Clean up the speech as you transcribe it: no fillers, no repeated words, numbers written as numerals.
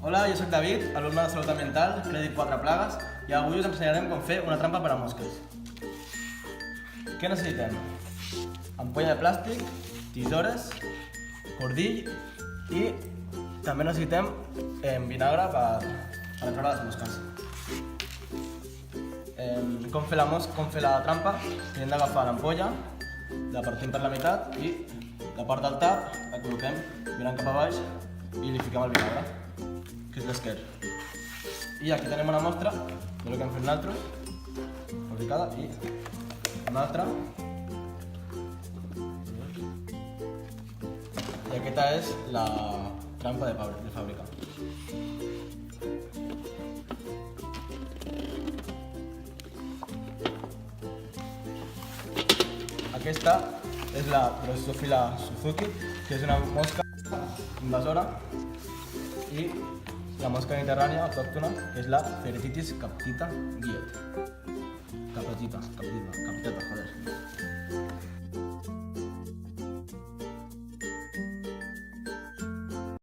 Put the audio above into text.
Hola, jo soc David, alumne de Salut Ambiental, crèdit 4 plagues, i avui us ensenyarem com fer una trampa per a mosques. Què necessitem? Ampolla de plàstic, tisores, cordill i també necessitem vinagre per atraure les mosques. Com fer la trampa? Hem d'agafar l'ampolla, la partim per la meitat i la part del tap la col·loquem mirant cap a baix i li fiquem el vinagre, que és l'esquer. I aquí tenim una mostra del que hem fet nosaltres, fabricada, i una altra. I aquesta és la trampa de fàbrica. Aquesta és la Drosophila Suzuki, que és una mosca invasora, i la mosca mediterrània autòctona, que és la Pherecytis captita Giet. Captita, joder.